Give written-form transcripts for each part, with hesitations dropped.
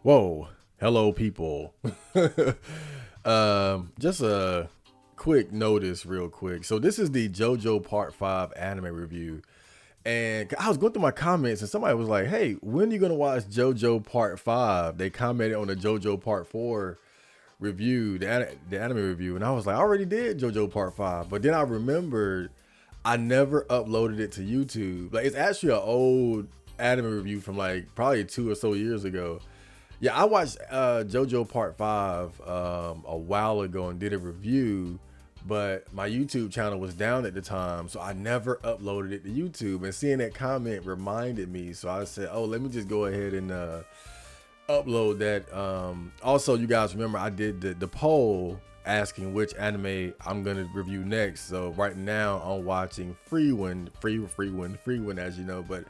Whoa, hello people. Just a quick notice real quick. So this is the Jojo Part 5 anime review. And I was going through my comments and somebody was like, hey, when are you going to watch Jojo Part 5? They commented on the Jojo Part 4 review, the anime review. And I was like, I already did Jojo Part 5. But then I remembered I never uploaded it to YouTube. Like, it's actually an old anime review from like probably 2 or so years ago. Yeah, I watched JoJo Part 5 a while ago and did a review, but my YouTube channel was down at the time, so I never uploaded it to YouTube. And seeing that comment reminded me, so I said, oh, let me just go ahead and upload that. Also, you guys remember I did the poll asking which anime I'm going to review next. So right now I'm watching Free One, as you know, but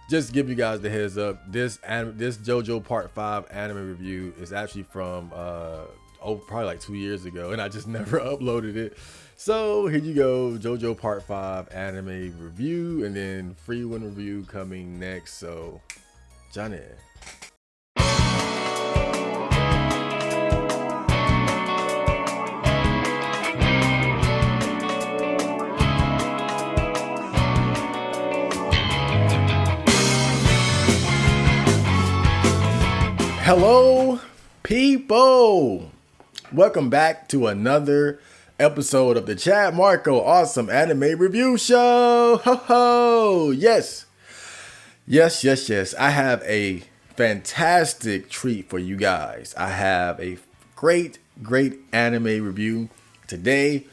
just give you guys the heads up. This JoJo Part 5 anime review is actually from probably like 2 years ago, and I just never uploaded it. So here you go, JoJo Part 5 anime review, and then Free One review coming next. So, Johnny. Hello, people. Welcome back to another episode of the Chad Marco Awesome Anime Review Show. Ho ho! Yes. I have a fantastic treat for you guys. I have a great anime review today.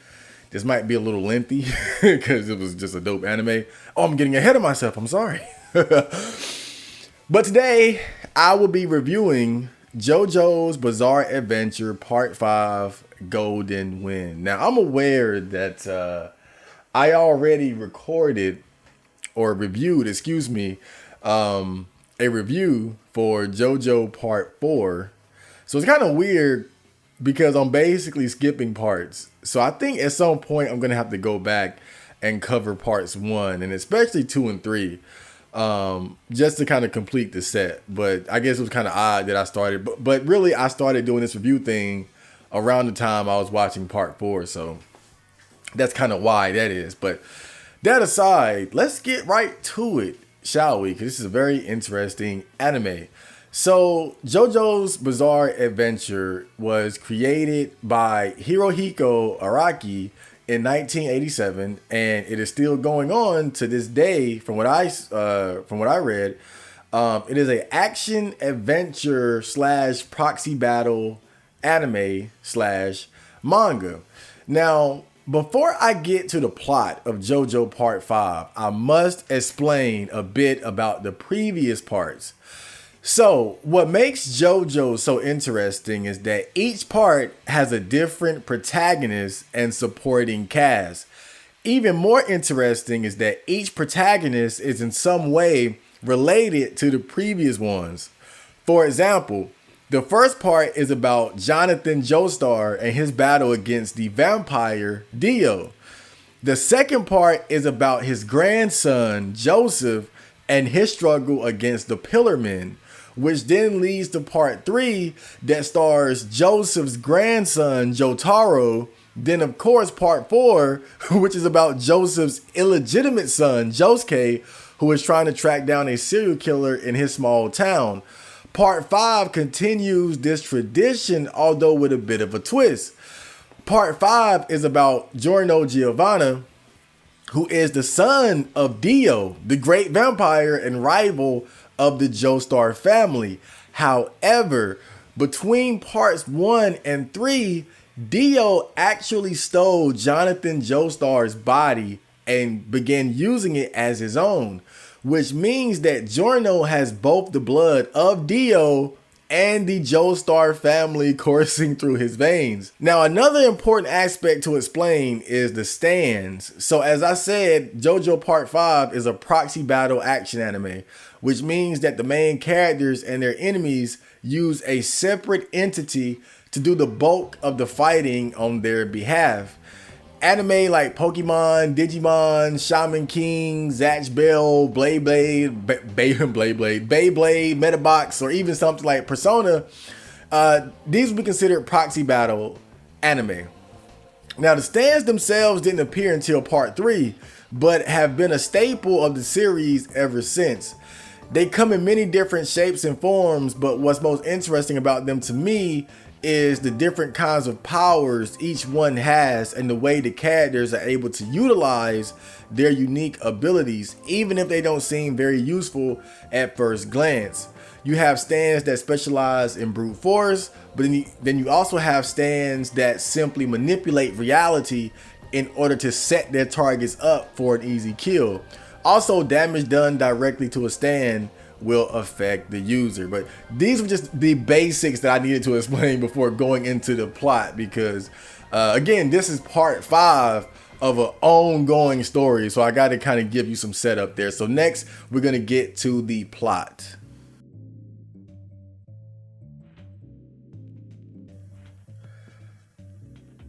This might be a little lengthy because it was just a dope anime. Oh, I'm getting ahead of myself. I'm sorry. But today, I will be reviewing JoJo's Bizarre Adventure Part 5 Golden Wind. Now, I'm aware that I already recorded or reviewed, a review for JoJo Part 4. So it's kind of weird because I'm basically skipping parts. So I think at some point I'm going to have to go back and cover parts 1 and especially 2 and 3. Just to kind of complete the set. But I guess it was kind of odd that I started, but really I started doing this review thing around the time I was watching part 4. So that's kind of why that is. But that aside, let's get right to it, shall we? Because this is a very interesting anime. So JoJo's Bizarre Adventure was created by Hirohiko Araki in 1987, and it is still going on to this day. From what I read, it is a action adventure / proxy battle anime / manga. Now, before I get to the plot of JoJo Part 5, I must explain a bit about the previous parts. So, what makes JoJo so interesting is that each part has a different protagonist and supporting cast. Even more interesting is that each protagonist is in some way related to the previous ones. For example, the first part is about Jonathan Joestar and his battle against the vampire Dio. The second part is about his grandson Joseph and his struggle against the Pillar Men, which then leads to part 3 that stars Joseph's grandson, Jotaro. Then, of course, part 4, which is about Joseph's illegitimate son, Josuke, who is trying to track down a serial killer in his small town. Part 5 continues this tradition, although with a bit of a twist. Part 5 is about Giorno Giovanna, who is the son of Dio, the great vampire and rival of the Joestar family. However, between parts 1 and 3, Dio actually stole Jonathan Joestar's body and began using it as his own, which means that Giorno has both the blood of Dio and the Joestar family coursing through his veins. Now, another important aspect to explain is the stands. So as I said, JoJo Part 5 is a proxy battle action anime, which means that the main characters and their enemies use a separate entity to do the bulk of the fighting on their behalf. Anime like Pokemon, Digimon, Shaman King, Zatch Bell, Beyblade, Metabox, or even something like Persona, these would be considered proxy battle anime. Now, the stands themselves didn't appear until part 3, but have been a staple of the series ever since. They come in many different shapes and forms, but what's most interesting about them to me is the different kinds of powers each one has and the way the characters are able to utilize their unique abilities, even if they don't seem very useful at first glance. You have stands that specialize in brute force, but then you also have stands that simply manipulate reality in order to set their targets up for an easy kill. Also, damage done directly to a stand will affect the user. But these were just the basics that I needed to explain before going into the plot, because again, this is part 5 of an ongoing story, so I got to kind of give you some setup there. So next, we're going to get to the plot.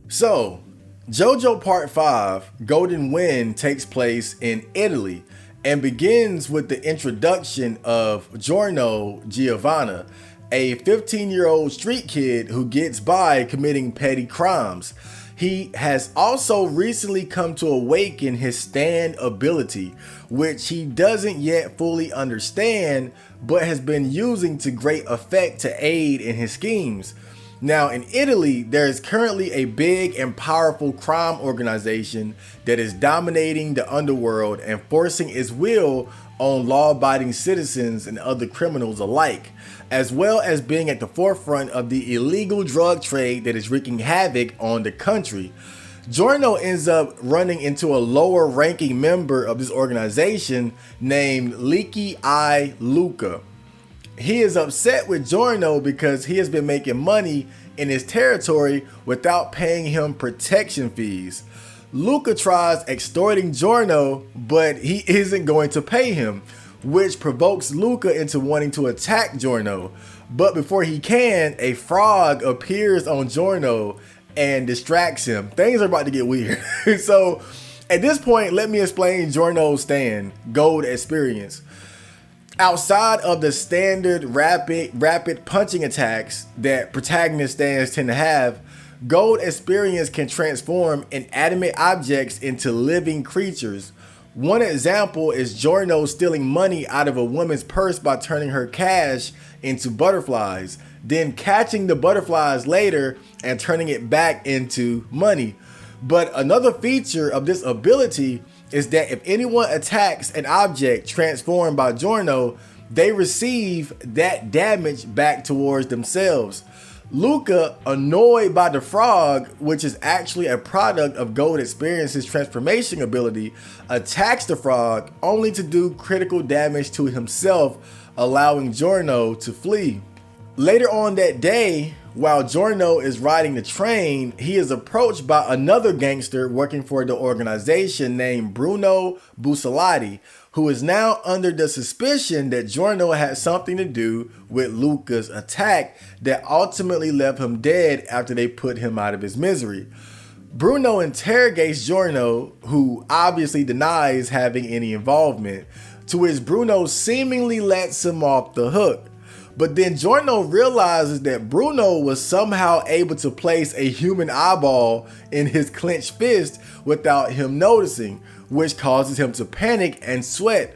So, Jojo Part 5, Golden Wind, takes place in Italy and begins with the introduction of Giorno Giovanna, a 15-year-old street kid who gets by committing petty crimes. He has also recently come to awaken his stand ability, which he doesn't yet fully understand, but has been using to great effect to aid in his schemes. Now, in Italy, there is currently a big and powerful crime organization that is dominating the underworld and forcing its will on law-abiding citizens and other criminals alike, as well as being at the forefront of the illegal drug trade that is wreaking havoc on the country. Giorno ends up running into a lower-ranking member of this organization named Leaky Eye Luca. He is upset with Giorno because he has been making money in his territory without paying him protection fees. Luca tries extorting Giorno, but he isn't going to pay him, which provokes Luca into wanting to attack Giorno. But before he can, a frog appears on Giorno and distracts him. Things are about to get weird. So at this point, let me explain Giorno's stand, Gold Experience. Outside of the standard rapid punching attacks that protagonist stands tend to have, Gold Experience can transform inanimate objects into living creatures. One example is Giorno stealing money out of a woman's purse by turning her cash into butterflies, then catching the butterflies later and turning it back into money. But another feature of this ability is that if anyone attacks an object transformed by Giorno, they receive that damage back towards themselves. Luca, annoyed by the frog, which is actually a product of Gold Experience's transformation ability, attacks the frog only to do critical damage to himself, allowing Giorno to flee. Later on that day, while Giorno is riding the train, he is approached by another gangster working for the organization named Bruno Busalati, who is now under the suspicion that Giorno had something to do with Luca's attack that ultimately left him dead after they put him out of his misery. Bruno interrogates Giorno, who obviously denies having any involvement, to which Bruno seemingly lets him off the hook. But then Giorno realizes that Bruno was somehow able to place a human eyeball in his clenched fist without him noticing, which causes him to panic and sweat.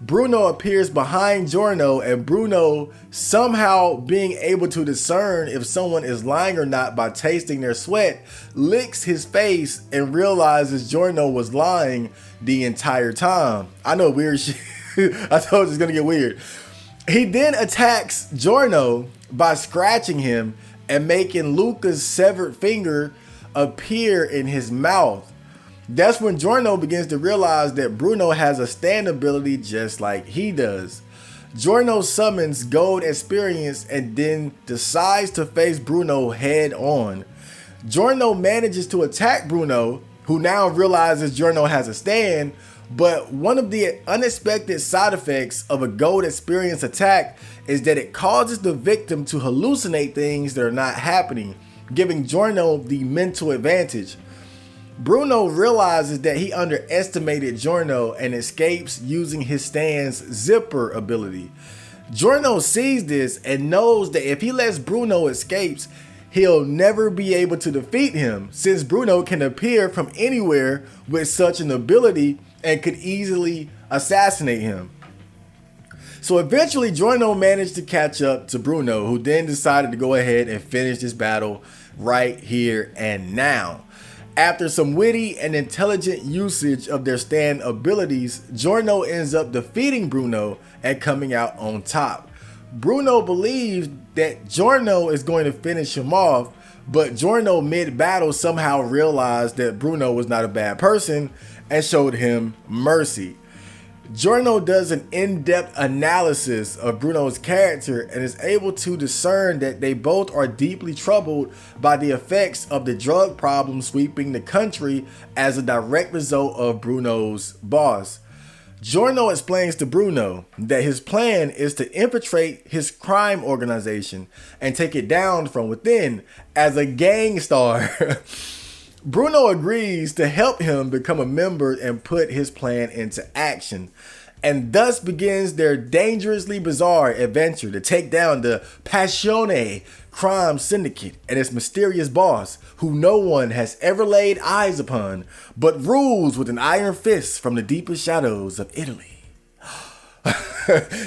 Bruno appears behind Giorno, and Bruno, somehow being able to discern if someone is lying or not by tasting their sweat, licks his face and realizes Giorno was lying the entire time. I know, weird shit. I told you it's gonna get weird. He then attacks Giorno by scratching him and making Luca's severed finger appear in his mouth. That's when Giorno begins to realize that Bruno has a stand ability just like he does. Giorno summons Gold Experience and then decides to face Bruno head on. Giorno manages to attack Bruno, who now realizes Giorno has a stand, but one of the unexpected side effects of a Gold Experience attack is that it causes the victim to hallucinate things that are not happening, giving Giorno the mental advantage. Bruno realizes that he underestimated Giorno and escapes using his stand's zipper ability. Giorno sees this and knows that if he lets Bruno escape, he'll never be able to defeat him, since Bruno can appear from anywhere with such an ability and could easily assassinate him. So eventually Giorno managed to catch up to Bruno, who then decided to go ahead and finish this battle right here and now. After some witty and intelligent usage of their stand abilities, Giorno ends up defeating Bruno and coming out on top. Bruno believes that Giorno is going to finish him off, but Giorno mid-battle somehow realized that Bruno was not a bad person and showed him mercy. Giorno does an in-depth analysis of Bruno's character and is able to discern that they both are deeply troubled by the effects of the drug problem sweeping the country as a direct result of Bruno's boss. Giorno explains to Bruno that his plan is to infiltrate his crime organization and take it down from within as a gang star. Bruno agrees to help him become a member and put his plan into action, and thus begins their dangerously bizarre adventure to take down the Passione crime syndicate and its mysterious boss, who no one has ever laid eyes upon, but rules with an iron fist from the deepest shadows of Italy.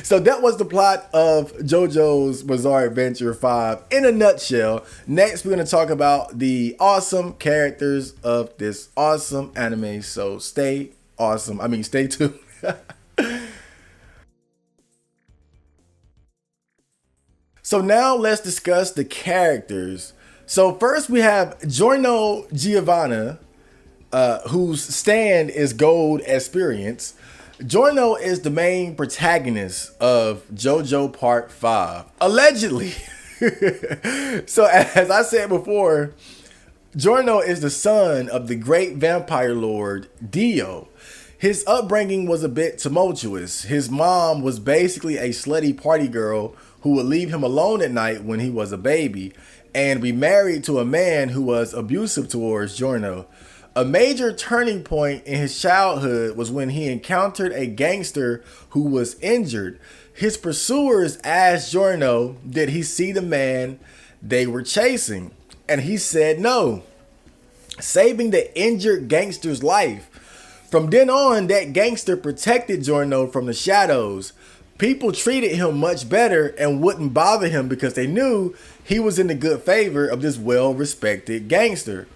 So that was the plot of JoJo's Bizarre Adventure 5 in a nutshell. Next, we're going to talk about the awesome characters of this awesome anime. So stay tuned. So now let's discuss the characters. So first we have Giorno Giovanna, whose stand is Gold Experience. Giorno is the main protagonist of JoJo Part 5, allegedly. So as I said before, Giorno is the son of the great vampire lord Dio. His upbringing was a bit tumultuous. His mom was basically a slutty party girl who would leave him alone at night when he was a baby and be married to a man who was abusive towards Giorno. A major turning point in his childhood was when he encountered a gangster who was injured. His pursuers asked Giorno, did he see the man they were chasing? And he said no, saving the injured gangster's life. From then on, that gangster protected Giorno from the shadows. People treated him much better and wouldn't bother him because they knew he was in the good favor of this well-respected gangster.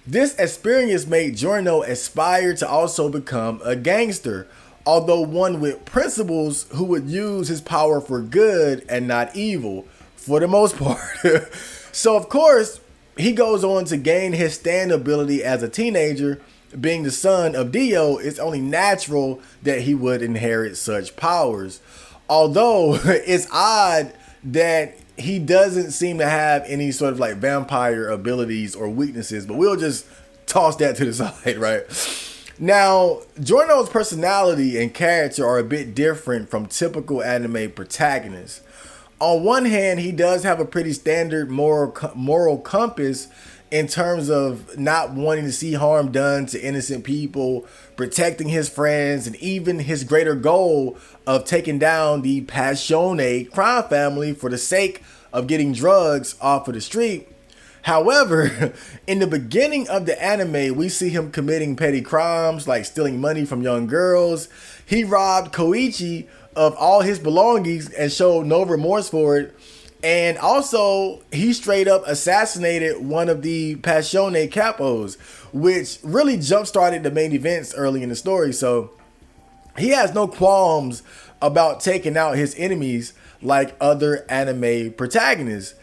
This experience made Giorno aspire to also become a gangster, although one with principles who would use his power for good and not evil, for the most part. So of course, he goes on to gain his stand ability as a teenager. Being the son of Dio, it's only natural that he would inherit such powers. Although it's odd that he doesn't seem to have any sort of like vampire abilities or weaknesses, but we'll just toss that to the side, right? Now, Giorno's personality and character are a bit different from typical anime protagonists. On one hand, he does have a pretty standard moral compass in terms of not wanting to see harm done to innocent people, protecting his friends, and even his greater goal of taking down the Passione crime family for the sake of getting drugs off of the street. However, in the beginning of the anime, we see him committing petty crimes like stealing money from young girls. He robbed Koichi of all his belongings and showed no remorse for it. And also, he straight up assassinated one of the Passione capos, which really jump-started the main events early in the story. So he has no qualms about taking out his enemies like other anime protagonists.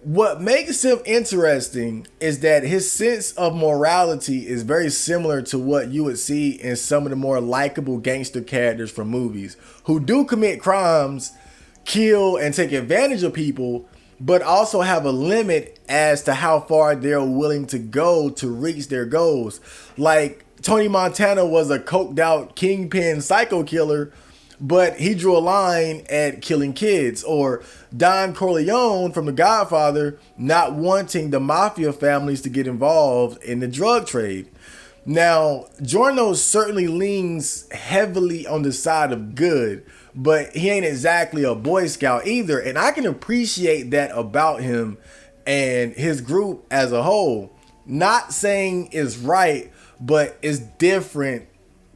What makes him interesting is that his sense of morality is very similar to what you would see in some of the more likable gangster characters from movies, who do commit crimes, kill, and take advantage of people, but also have a limit as to how far they're willing to go to reach their goals. Like Tony Montana was a coked out kingpin psycho killer but he drew a line at killing kids, or Don Corleone from The Godfather not wanting the mafia families to get involved in the drug trade. Now, Giorno certainly leans heavily on the side of good, but he ain't exactly a Boy Scout either, and I can appreciate that about him and his group as a whole. Not saying it's right, but it's different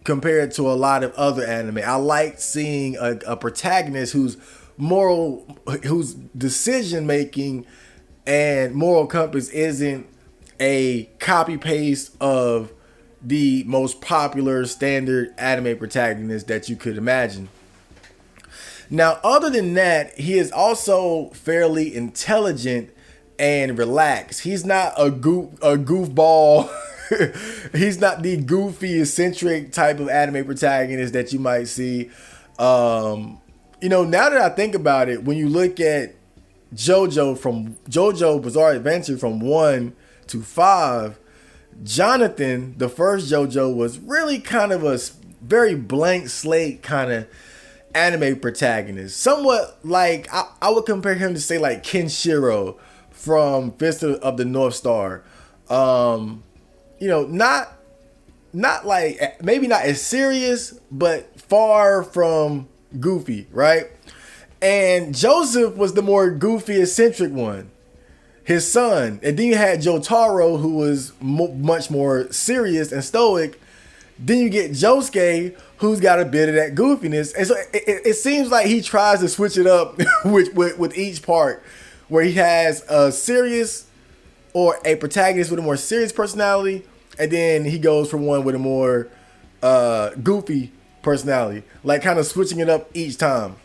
compared to a lot of other anime. I like seeing a protagonist whose decision making and moral compass isn't a copy paste of the most popular standard anime protagonist that you could imagine. Now, other than that, he is also fairly intelligent and relaxed. He's not a goofball. He's not the goofy, eccentric type of anime protagonist that you might see. Now that I think about it, when you look at JoJo Bizarre Adventure from 1 to 5, Jonathan, the first JoJo, was really kind of a very blank slate kind of anime protagonist. Somewhat like, I would compare him to, say, like Kenshiro from Fist of the North Star. Not like, maybe not as serious, but far from goofy, right? And Joseph was the more goofy, eccentric one, his son. And then you had Jotaro, who was much more serious and stoic. Then you get Josuke, who's got a bit of that goofiness. And so it seems like he tries to switch it up with each part, where he has a serious or a protagonist with a more serious personality, and then he goes for one with a more goofy personality, like kind of switching it up each time.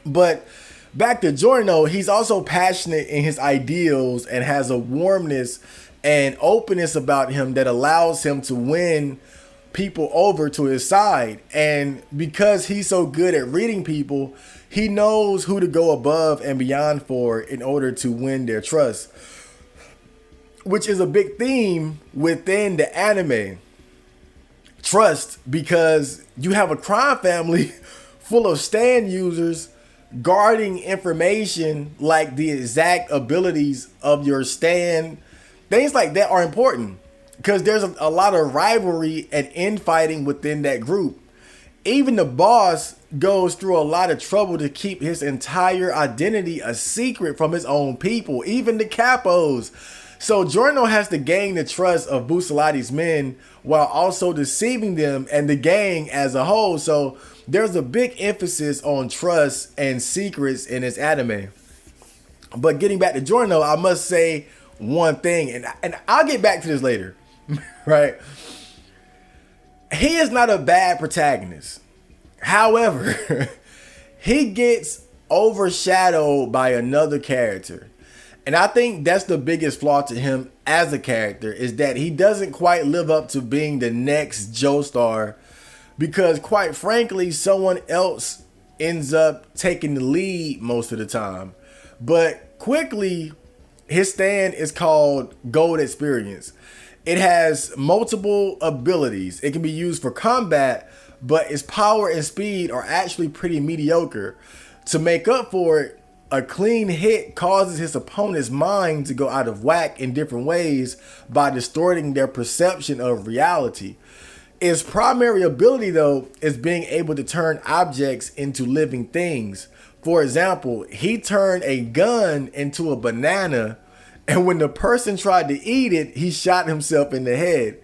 But back to Giorno, he's also passionate in his ideals and has a warmness and openness about him that allows him to win people over to his side. And because he's so good at reading people, he knows who to go above and beyond for in order to win their trust, which is a big theme within the anime. Trust, because you have a crime family full of stand users guarding information like the exact abilities of your stand. Things like that are important because there's a lot of rivalry and infighting within that group. Even the boss goes through a lot of trouble to keep his entire identity a secret from his own people, even the capos. So Giorno has to gain the trust of Busalati's men while also deceiving them and the gang as a whole. So there's a big emphasis on trust and secrets in this anime. But getting back to Giorno, I must say one thing, and I'll get back to this later, right? He is not a bad protagonist. However, he gets overshadowed by another character. And I think that's the biggest flaw to him as a character, is that he doesn't quite live up to being the next Joestar, because quite frankly, someone else ends up taking the lead most of the time. But quickly, his stand is called Gold Experience. It has multiple abilities. It can be used for combat, but its power and speed are actually pretty mediocre. To make up for it, a clean hit causes his opponent's mind to go out of whack in different ways by distorting their perception of reality. Its primary ability, though, is being able to turn objects into living things. For example, he turned a gun into a banana, and when the person tried to eat it, he shot himself in the head.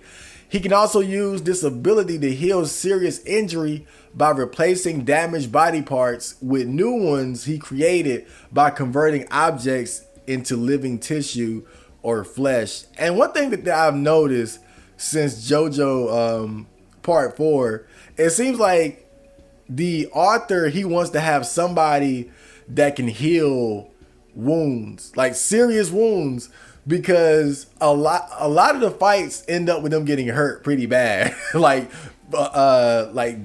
He can also use this ability to heal serious injury by replacing damaged body parts with new ones he created by converting objects into living tissue or flesh. And one thing that I've noticed since JoJo Part 4, it seems like the author, he wants to have somebody that can heal wounds, like serious wounds, because a lot of the fights end up with them getting hurt pretty bad. like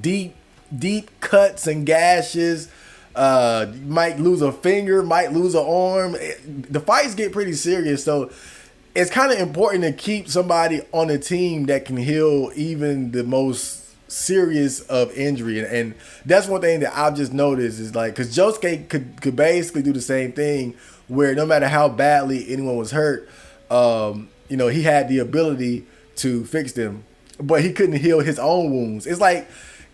deep cuts and gashes. Might lose a finger, might lose an arm. The fights get pretty serious, so it's kind of important to keep somebody on the team that can heal even the most serious of injury, and that's one thing that I've just noticed is like, because Josuke could basically do the same thing, where no matter how badly anyone was hurt, he had the ability to fix them, but he couldn't heal his own wounds. It's like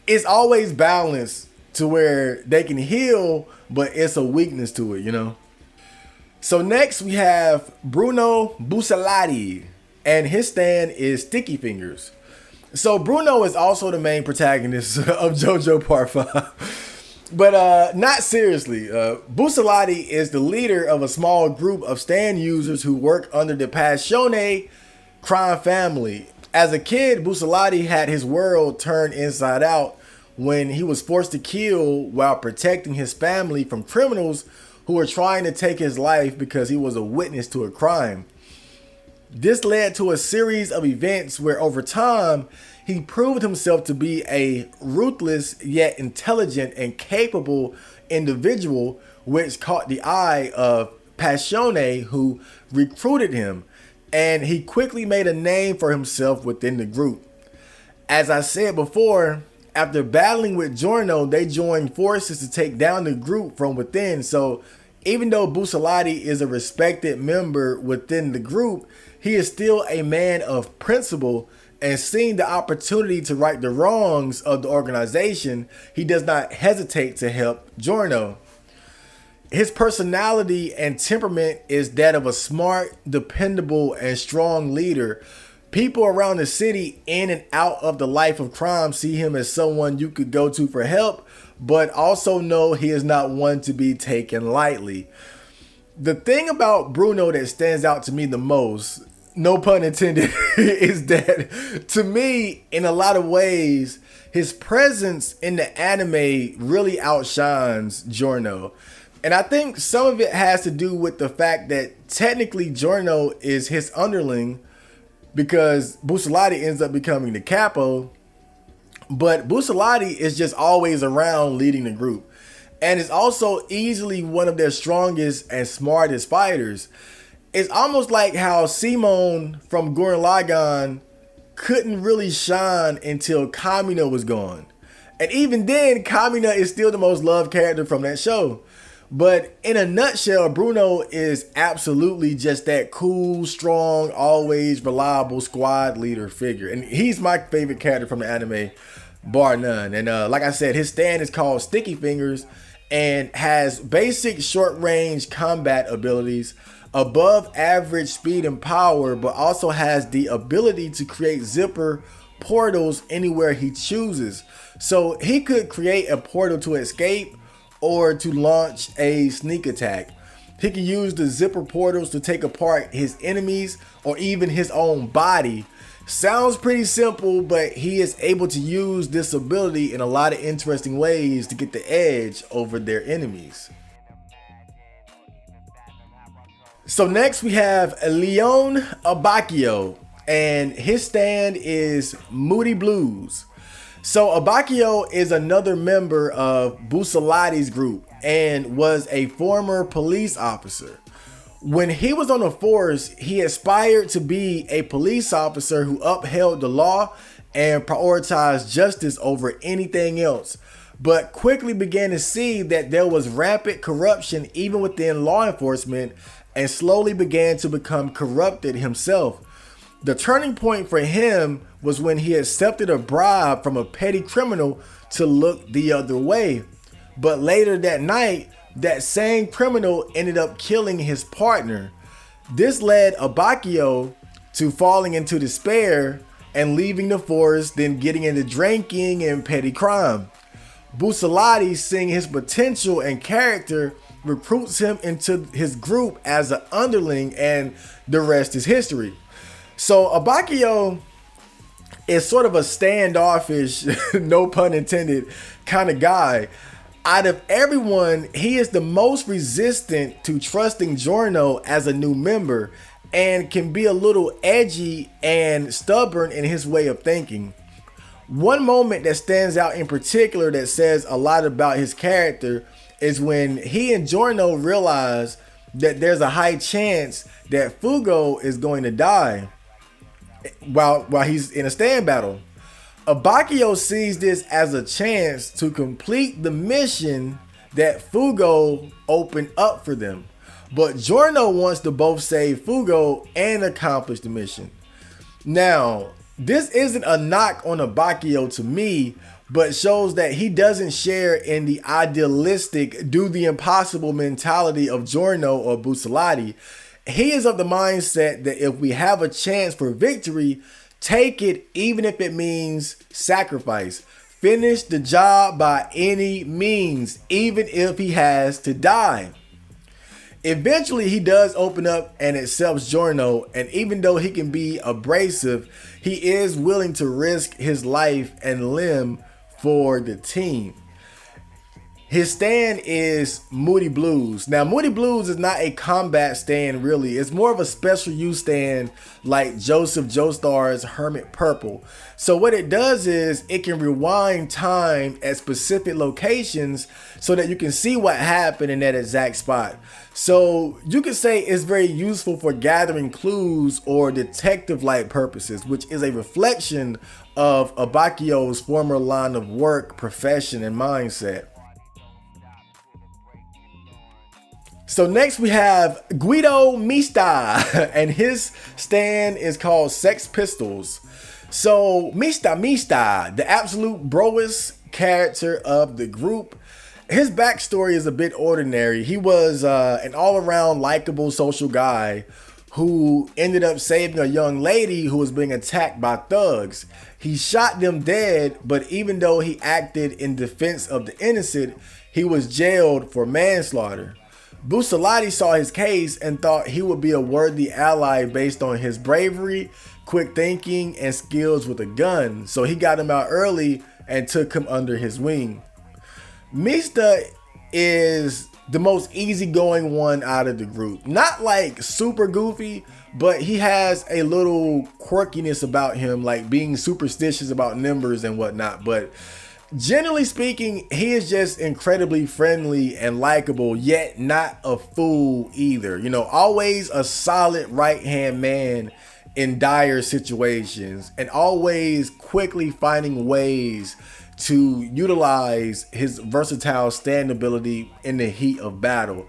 it's always balanced to where they can heal, but it's a weakness to it. So next we have Bruno Busalati, and his stand is Sticky Fingers. So Bruno is also the main protagonist of JoJo Part 5. But not seriously. Busalati is the leader of a small group of stand users who work under the Passione crime family. As a kid, Busalati had his world turned inside out when he was forced to kill while protecting his family from criminals who were trying to take his life because he was a witness to a crime. This led to a series of events where over time, he proved himself to be a ruthless yet intelligent and capable individual, which caught the eye of Passione, who recruited him, and he quickly made a name for himself within the group. As I said before, after battling with Giorno, they joined forces to take down the group from within. So even though Busalati is a respected member within the group, he is still a man of principle, and seeing the opportunity to right the wrongs of the organization, he does not hesitate to help Giorno. His personality and temperament is that of a smart, dependable, and strong leader. People around the city in and out of the life of crime see him as someone you could go to for help, but also know he is not one to be taken lightly. The thing about Bruno that stands out to me the most, no pun intended, is that to me, in a lot of ways, his presence in the anime really outshines Giorno. And I think some of it has to do with the fact that technically Giorno is his underling, because Busalati ends up becoming the capo, but Busalati is just always around leading the group, and is also easily one of their strongest and smartest fighters. It's almost like how Simone from Gurren Lagann couldn't really shine until Kamina was gone, and even then Kamina is still the most loved character from that show. But in a nutshell, Bruno is absolutely just that cool, strong, always reliable squad leader figure. And he's my favorite character from the anime, bar none. And like I said, his stand is called Sticky Fingers and has basic short-range combat abilities, above average speed and power, but also has the ability to create zipper portals anywhere he chooses. So he could create a portal to escape or to launch a sneak attack. He can use the zipper portals to take apart his enemies or even his own body. Sounds pretty simple, but he is able to use this ability in a lot of interesting ways to get the edge over their enemies. So next we have Leon Abacchio, and his stand is Moody Blues. So Abacchio is another member of Busalati's group and was a former police officer. When he was on the force, he aspired to be a police officer who upheld the law and prioritized justice over anything else, but quickly began to see that there was rampant corruption even within law enforcement, and slowly began to become corrupted himself. The turning point for him was when he accepted a bribe from a petty criminal to look the other way. But later that night, that same criminal ended up killing his partner. This led Abacchio to falling into despair and leaving the force, then getting into drinking and petty crime. Busalati, seeing his potential and character, recruits him into his group as an underling, and the rest is history. So Abacchio is sort of a standoffish, no pun intended, kind of guy. Out of everyone, he is the most resistant to trusting Giorno as a new member, and can be a little edgy and stubborn in his way of thinking. One moment that stands out in particular that says a lot about his character is when he and Giorno realize that there's a high chance that Fugo is going to die while he's in a stand battle. Abakio sees this as a chance to complete the mission that Fugo opened up for them. But Giorno wants to both save Fugo and accomplish the mission. Now, this isn't a knock on Abakio to me, but shows that he doesn't share in the idealistic, do the impossible mentality of Giorno or Busolati. He is of the mindset that if we have a chance for victory, take it even if it means sacrifice. Finish the job by any means, even if he has to die. Eventually, he does open up and accepts Giorno, and even though he can be abrasive, he is willing to risk his life and limb for the team. His stand is Moody Blues. Now, Moody Blues is not a combat stand, really. It's more of a special use stand like Joseph Joestar's Hermit Purple. So what it does is it can rewind time at specific locations so that you can see what happened in that exact spot. So you could say it's very useful for gathering clues or detective-like purposes, which is a reflection of Abakio's former line of work, profession, and mindset. So next we have Guido Mista, and his stand is called Sex Pistols. So Mista, the absolute broest character of the group, his backstory is a bit ordinary. He was an all-around likable social guy who ended up saving a young lady who was being attacked by thugs. He shot them dead, but even though he acted in defense of the innocent, he was jailed for manslaughter. Busolati saw his case and thought he would be a worthy ally based on his bravery, quick thinking, and skills with a gun. So he got him out early and took him under his wing. Mista is the most easygoing one out of the group. Not like super goofy, but he has a little quirkiness about him, like being superstitious about numbers and whatnot. But generally speaking, he is just incredibly friendly and likable, yet not a fool either. You know, always a solid right-hand man in dire situations and always quickly finding ways to utilize his versatile stand ability in the heat of battle.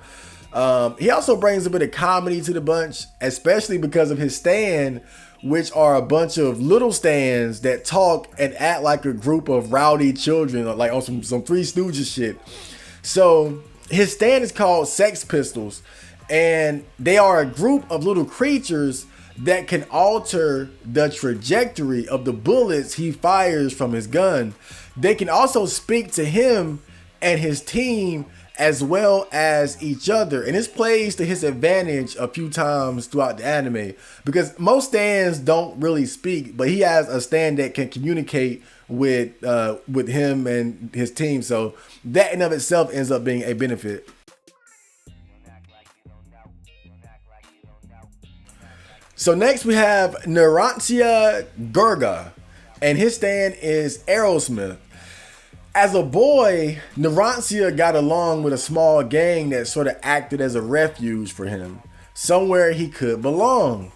He also brings a bit of comedy to the bunch, especially because of his stand, which are a bunch of little stands that talk and act like a group of rowdy children, like on some Three Stooges shit. So his stand is called Sex Pistols, and they are a group of little creatures that can alter the trajectory of the bullets he fires from his gun. They can also speak to him and his team as well as each other, and this plays to his advantage a few times throughout the anime because most stands don't really speak, but he has a stand that can communicate with him and his team, so that in of itself ends up being a benefit. So next we have Narantia Gurga, and his stand is Aerosmith. As a boy, Narantia got along with a small gang that sort of acted as a refuge for him, somewhere he could belong.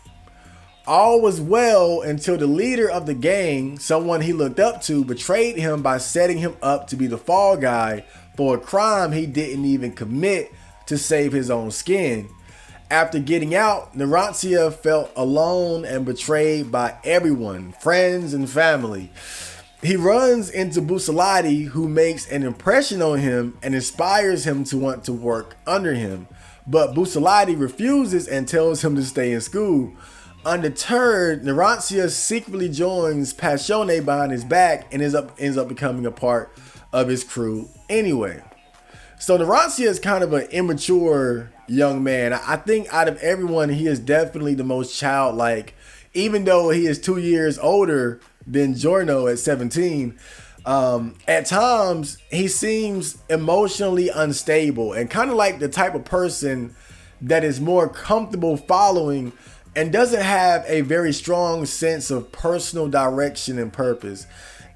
All was well until the leader of the gang, someone he looked up to, betrayed him by setting him up to be the fall guy for a crime he didn't even commit to save his own skin. After getting out, Narantia felt alone and betrayed by everyone, friends and family. He runs into Busolati, who makes an impression on him and inspires him to want to work under him. But Busolati refuses and tells him to stay in school. Undeterred, Narantia secretly joins Passione behind his back and ends up becoming a part of his crew anyway. So Narantia is kind of an immature young man. I think out of everyone, he is definitely the most childlike, even though he is 2 years older than Giorno at 17. At times, he seems emotionally unstable and kind of like the type of person that is more comfortable following and doesn't have a very strong sense of personal direction and purpose.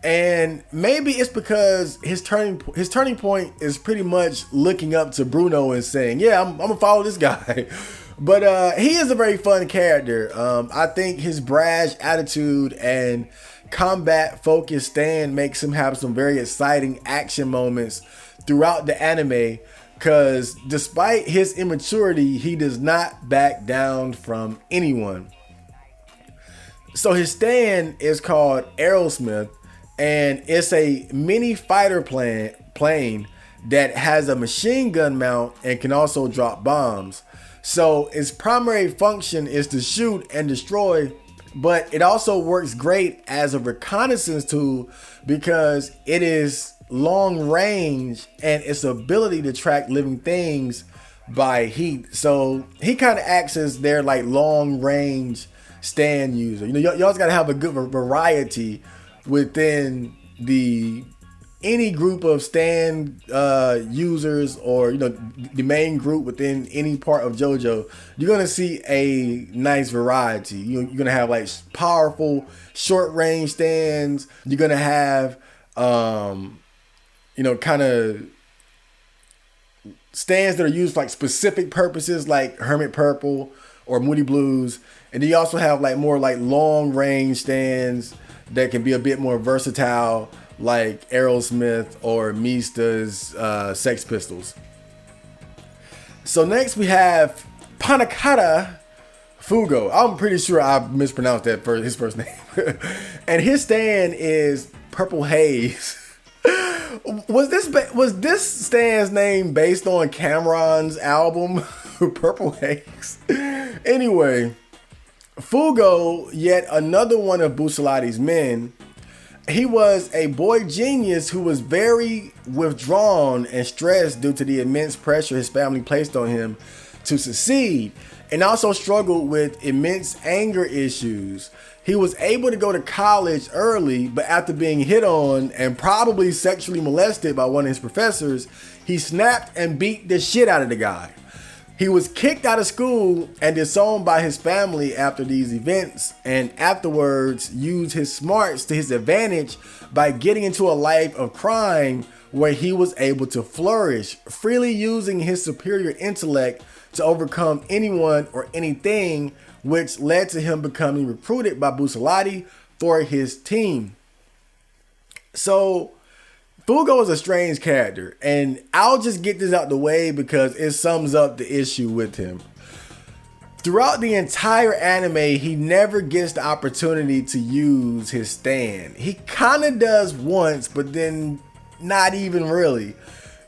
And maybe it's because his turning point is pretty much looking up to Bruno and saying, yeah, I'm gonna follow this guy. But he is a very fun character. I think his brash attitude and combat focused stand makes him have some very exciting action moments throughout the anime, because despite his immaturity, he does not back down from anyone. So his stand is called Aerosmith, and it's a mini fighter plane that has a machine gun mount and can also drop bombs. So its primary function is to shoot and destroy, but it also works great as a reconnaissance tool because it is long range and its ability to track living things by heat. So he kind of acts as their like long range stand user. You know, y'all's got to have a good variety within any group of stand users, or you know, the main group within any part of JoJo. You're gonna see a nice variety. You're gonna have like powerful short range stands. You're gonna have you know, kind of stands that are used for like specific purposes, like Hermit Purple or Moody Blues. And then you also have like more like long range stands that can be a bit more versatile, like Aerosmith or Mista's Sex Pistols. So next we have Panakata Fugo. I'm pretty sure I mispronounced that for his first name. And his stand is Purple Haze. Was this stand's name based on Cameron's album Purple Haze? Anyway, Fugo, yet another one of Busalati's men. He was a boy genius who was very withdrawn and stressed due to the immense pressure his family placed on him to succeed, and also struggled with immense anger issues. He was able to go to college early, but after being hit on and probably sexually molested by one of his professors, he snapped and beat the shit out of the guy. He was kicked out of school and disowned by his family after these events, and afterwards used his smarts to his advantage by getting into a life of crime where he was able to flourish, freely using his superior intellect to overcome anyone or anything, which led to him becoming recruited by Busalati for his team. So Fugo is a strange character, and I'll just get this out the way because it sums up the issue with him. Throughout the entire anime, he never gets the opportunity to use his stand. He kind of does once, but then not even really.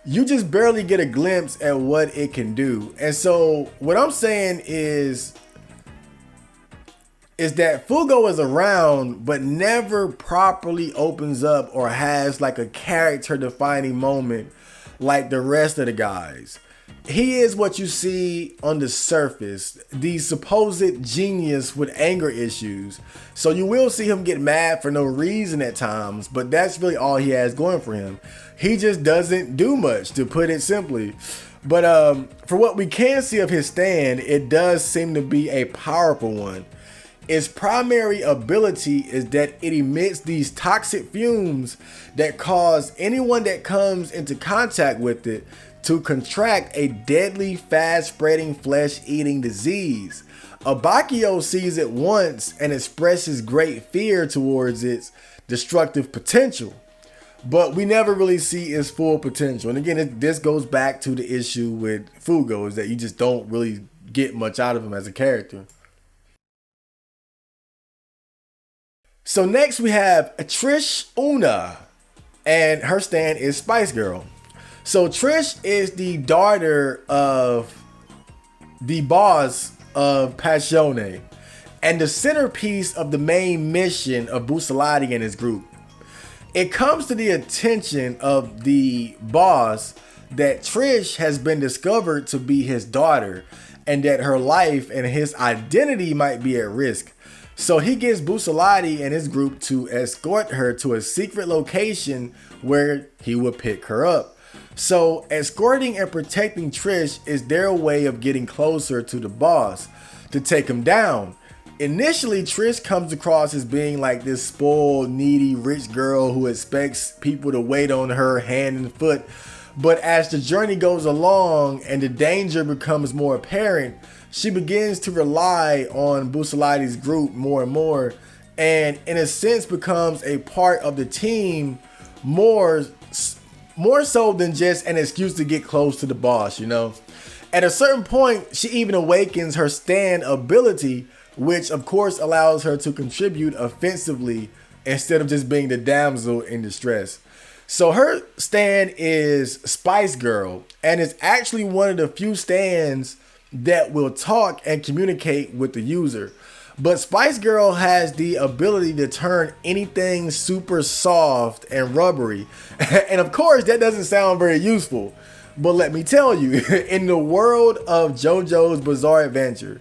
You just barely get a glimpse at what it can do. And so what I'm saying is that Fugo is around, but never properly opens up or has like a character defining moment like the rest of the guys. He is what you see on the surface, the supposed genius with anger issues. So you will see him get mad for no reason at times, but that's really all he has going for him. He just doesn't do much, to put it simply. But for what we can see of his stand, it does seem to be a powerful one. Its primary ability is that it emits these toxic fumes that cause anyone that comes into contact with it to contract a deadly, fast-spreading, flesh-eating disease. Abakio sees it once and expresses great fear towards its destructive potential, but we never really see its full potential. And again, this goes back to the issue with Fugo, is that you just don't really get much out of him as a character. So next we have Trish Una, and her stand is Spice Girl. So Trish is the daughter of the boss of Passione and the centerpiece of the main mission of Busalati and his group. It comes to the attention of the boss that Trish has been discovered to be his daughter and that her life and his identity might be at risk. So he gets Busalati and his group to escort her to a secret location where he would pick her up. So escorting and protecting Trish is their way of getting closer to the boss to take him down. Initially, Trish comes across as being like this spoiled, needy, rich girl who expects people to wait on her hand and foot. But as the journey goes along and the danger becomes more apparent, she begins to rely on Busalati's group more and more, and in a sense becomes a part of the team more more so than just an excuse to get close to the boss, you know. At a certain point, she even awakens her stand ability, which of course allows her to contribute offensively instead of just being the damsel in distress. So her stand is Spice Girl, and it's actually one of the few stands that will talk and communicate with the user. But Spice Girl has the ability to turn anything super soft and rubbery. And of course, that doesn't sound very useful. But let me tell you, in the world of JoJo's Bizarre Adventure,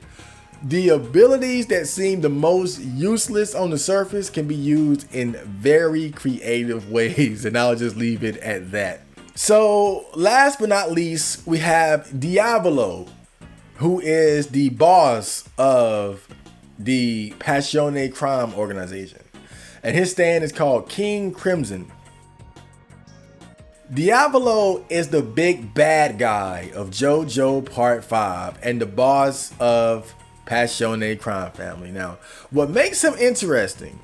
the abilities that seem the most useless on the surface can be used in very creative ways. And I'll just leave it at that. So last but not least, we have Diavolo, who is the boss of the Passione crime organization. And his stand is called King Crimson. Diavolo is the big bad guy of JoJo Part 5 and the boss of Passione crime family. Now, what makes him interesting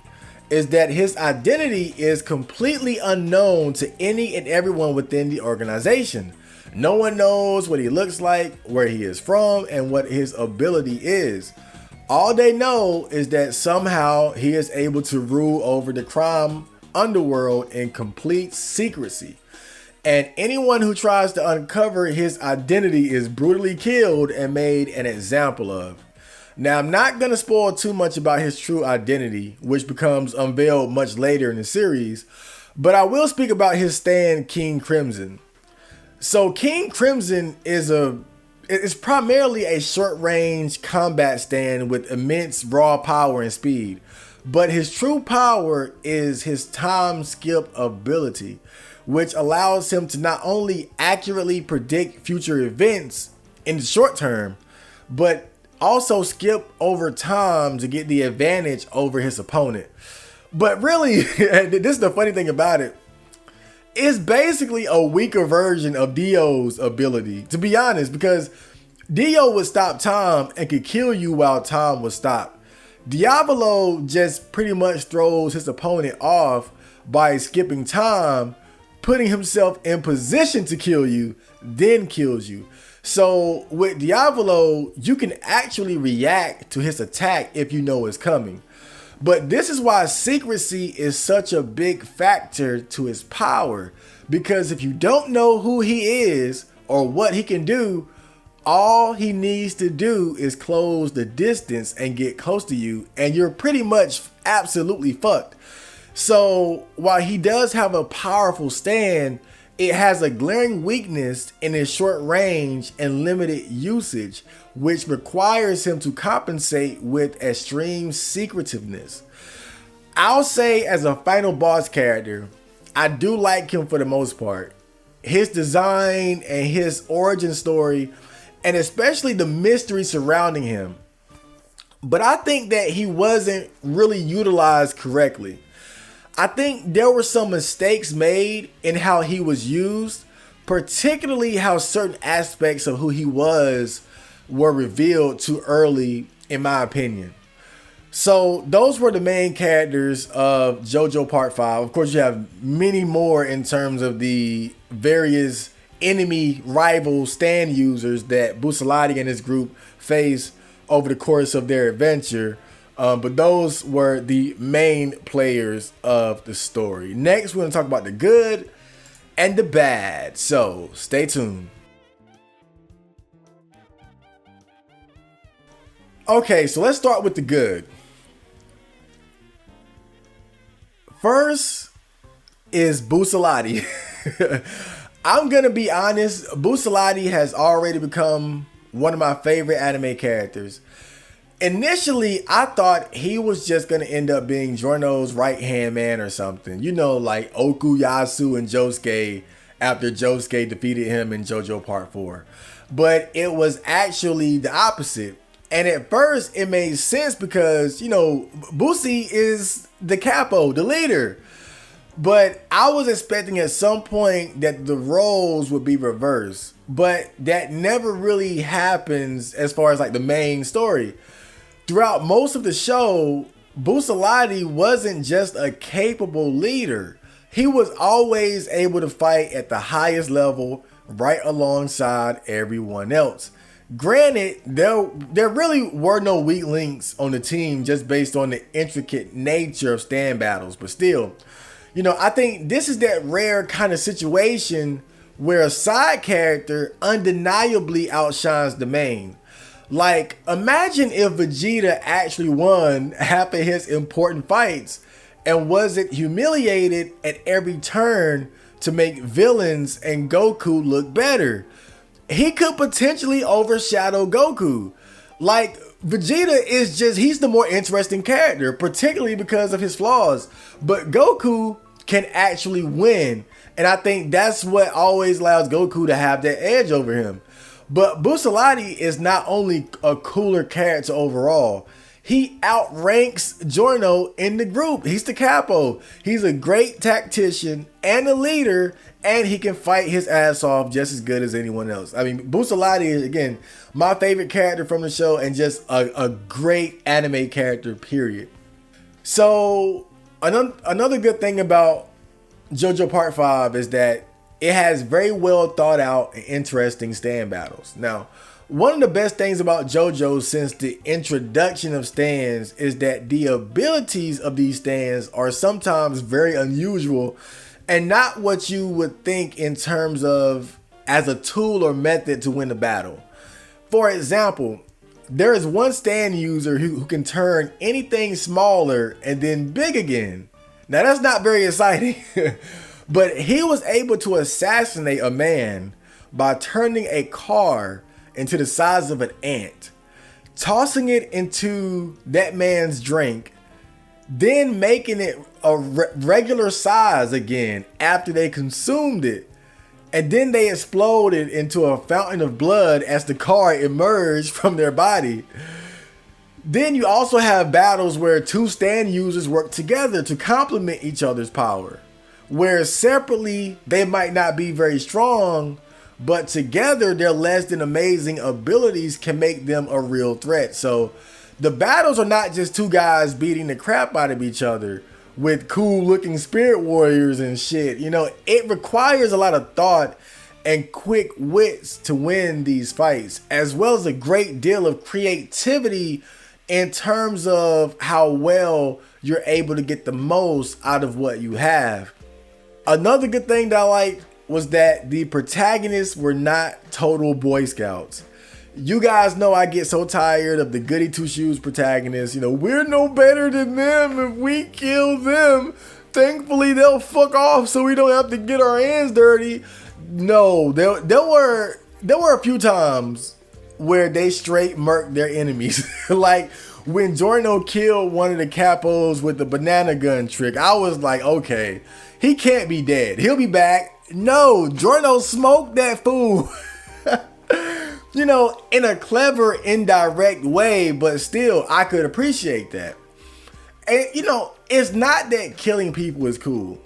is that his identity is completely unknown to any and everyone within the organization. No one knows what he looks like, where he is from, and what his ability is. All they know is that somehow he is able to rule over the crime underworld in complete secrecy. And anyone who tries to uncover his identity is brutally killed and made an example of. Now, I'm not going to spoil too much about his true identity, which becomes unveiled much later in the series, but I will speak about his stand, King Crimson. So King Crimson is primarily a short-range combat stand with immense raw power and speed, but his true power is his time skip ability, which allows him to not only accurately predict future events in the short term, but also skip over time to get the advantage over his opponent. But really, this is the funny thing about it, it's basically a weaker version of Dio's ability, to be honest, because Dio would stop time and could kill you while time was stopped. Diavolo just pretty much throws his opponent off by skipping time, putting himself in position to kill you, then kills you. So with Diavolo, you can actually react to his attack if you know it's coming. But this is why secrecy is such a big factor to his power, because if you don't know who he is or what he can do, all he needs to do is close the distance and get close to you, and you're pretty much absolutely fucked. So while he does have a powerful stand, it has a glaring weakness in its short range and limited usage, which requires him to compensate with extreme secretiveness. I'll say as a final boss character, I do like him for the most part. His design and his origin story, and especially the mystery surrounding him. But I think that he wasn't really utilized correctly. I think there were some mistakes made in how he was used, particularly how certain aspects of who he was were revealed too early, in my opinion. So those were the main characters of JoJo Part 5. Of course, you have many more in terms of the various enemy rival stand users that Busalati and his group face over the course of their adventure. But those were the main players of the story. Next, we're going to talk about the good and the bad. So stay tuned. Okay, so let's start with the good. First is Busalati. I'm going to be honest, Busalati has already become one of my favorite anime characters. Initially, I thought he was just going to end up being Giorno's right-hand man or something. You know, like Okuyasu and Josuke after Josuke defeated him in JoJo Part 4. But it was actually the opposite. And at first, it made sense because, you know, Busi is the capo, the leader. But I was expecting at some point that the roles would be reversed. But that never really happens as far as like the main story. Throughout most of the show, Busalati wasn't just a capable leader. He was always able to fight at the highest level right alongside everyone else. Granted, there really were no weak links on the team just based on the intricate nature of stand battles, but still, I think this is that rare kind of situation where a side character undeniably outshines the main. Like, imagine if Vegeta actually won half of his important fights and wasn't humiliated at every turn to make villains and Goku look better. He could potentially overshadow Goku. Like, Vegeta he's the more interesting character, particularly because of his flaws. But Goku can actually win. And I think that's what always allows Goku to have that edge over him. But Busalati is not only a cooler character overall, he outranks Giorno in the group. He's the capo. He's a great tactician and a leader, and he can fight his ass off just as good as anyone else. I mean, Busalati is, again, my favorite character from the show and just a great anime character, period. So, another good thing about JoJo Part 5 is that it has very well thought out and interesting stand battles. Now, one of the best things about JoJo since the introduction of stands is that the abilities of these stands are sometimes very unusual and not what you would think in terms of as a tool or method to win a battle. For example, there is one stand user who can turn anything smaller and then big again. Now that's not very exciting. But he was able to assassinate a man by turning a car into the size of an ant, tossing it into that man's drink, then making it a regular size again after they consumed it. And then they exploded into a fountain of blood as the car emerged from their body. Then you also have battles where two stand users work together to complement each other's power. Where separately they might not be very strong, but together their less than amazing abilities can make them a real threat. So the battles are not just two guys beating the crap out of each other with cool looking spirit warriors and shit. It requires a lot of thought and quick wits to win these fights, as well as a great deal of creativity in terms of how well you're able to get the most out of what you have. Another good thing that I liked was that the protagonists were not total Boy Scouts. You guys know I get so tired of the goody two shoes protagonists. We're no better than them. If we kill them, thankfully they'll fuck off so we don't have to get our hands dirty. No, there were a few times where they straight murked their enemies. Like when Giorno killed one of the capos with the banana gun trick, I was like, okay, he can't be dead. He'll be back. No, Giorno smoked that fool. In a clever, indirect way, but still, I could appreciate that. And, it's not that killing people is cool.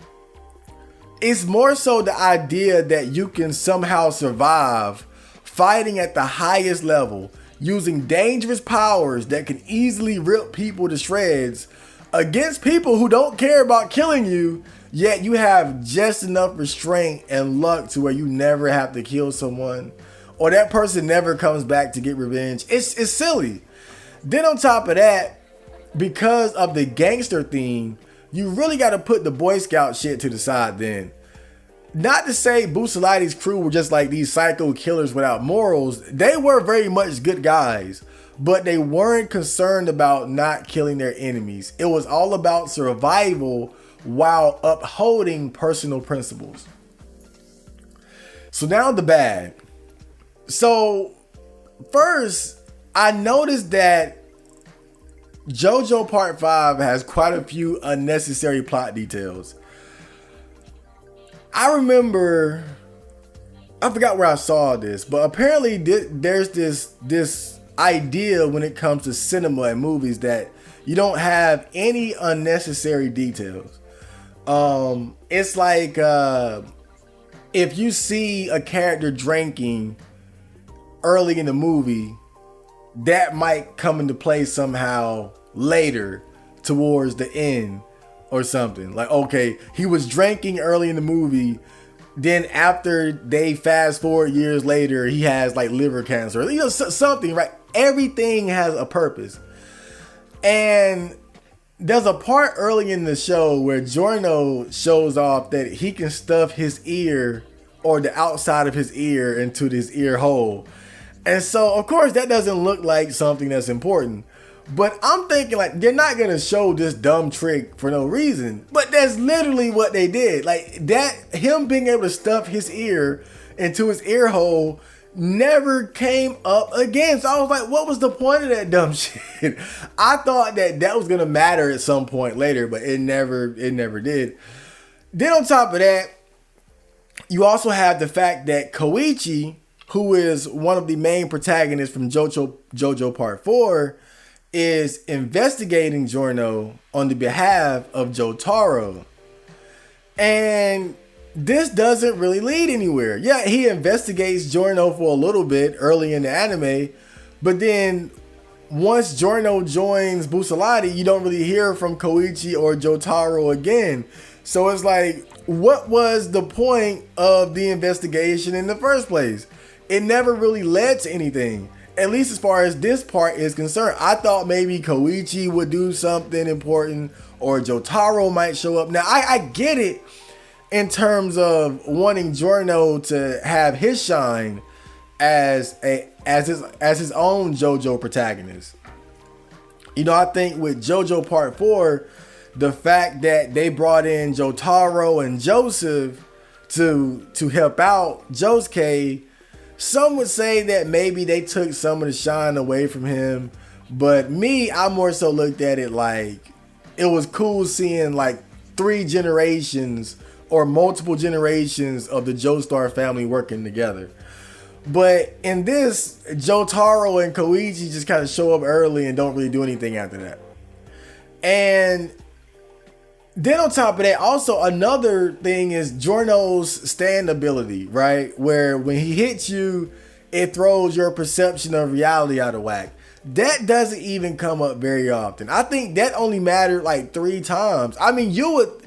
It's more so the idea that you can somehow survive fighting at the highest level, using dangerous powers that can easily rip people to shreds against people who don't care about killing you, yet you have just enough restraint and luck to where you never have to kill someone or that person never comes back to get revenge. It's silly. Then on top of that, because of the gangster theme, you really got to put the Boy Scout shit to the side then. Not to say Busalati's crew were just like these psycho killers without morals. They were very much good guys, but they weren't concerned about not killing their enemies. It was all about survival while upholding personal principles. So now the bad. So first, I noticed that JoJo Part 5 has quite a few unnecessary plot details. I remember, I forgot where I saw this, but apparently there's this idea when it comes to cinema and movies that you don't have any unnecessary details. It's like if you see a character drinking early in the movie, that might come into play somehow later towards the end or something. Like, okay, he was drinking early in the movie. Then after they fast forward years later, he has like liver cancer, you know, something, right? Everything has a purpose. And there's a part early in the show where Giorno shows off that he can stuff his ear or the outside of his ear into this ear hole. And so, of course, that doesn't look like something that's important. But I'm thinking, like, they're not going to show this dumb trick for no reason. But that's literally what they did. Like, that, him being able to stuff his ear into his ear hole never came up again. So I was like, what was the point of that dumb shit? I thought that was going to matter at some point later, but it never did. Then on top of that, you also have the fact that Koichi, who is one of the main protagonists from Jojo Part 4, is investigating Giorno on the behalf of Jotaro. And this doesn't really lead anywhere. Yeah, he investigates Giorno for a little bit early in the anime, but then once Giorno joins Busalati, you don't really hear from Koichi or Jotaro again. So it's like, what was the point of the investigation in the first place? It never really led to anything. At least as far as this part is concerned. I thought maybe Koichi would do something important or Jotaro might show up. Now, I get it in terms of wanting Giorno to have his shine as his own JoJo protagonist. You know, I think with JoJo Part 4, the fact that they brought in Jotaro and Joseph to help out Josuke, some would say that maybe they took some of the shine away from him. But me, I more so looked at it like it was cool seeing like 3 generations or multiple generations of the Joestar family working together. But in this, Jotaro and Koichi just kind of show up early and don't really do anything after that. And then on top of that, also another thing is Giorno's stand ability, right? Where when he hits you, it throws your perception of reality out of whack. That doesn't even come up very often. I think that only mattered like 3 times. I mean, you would,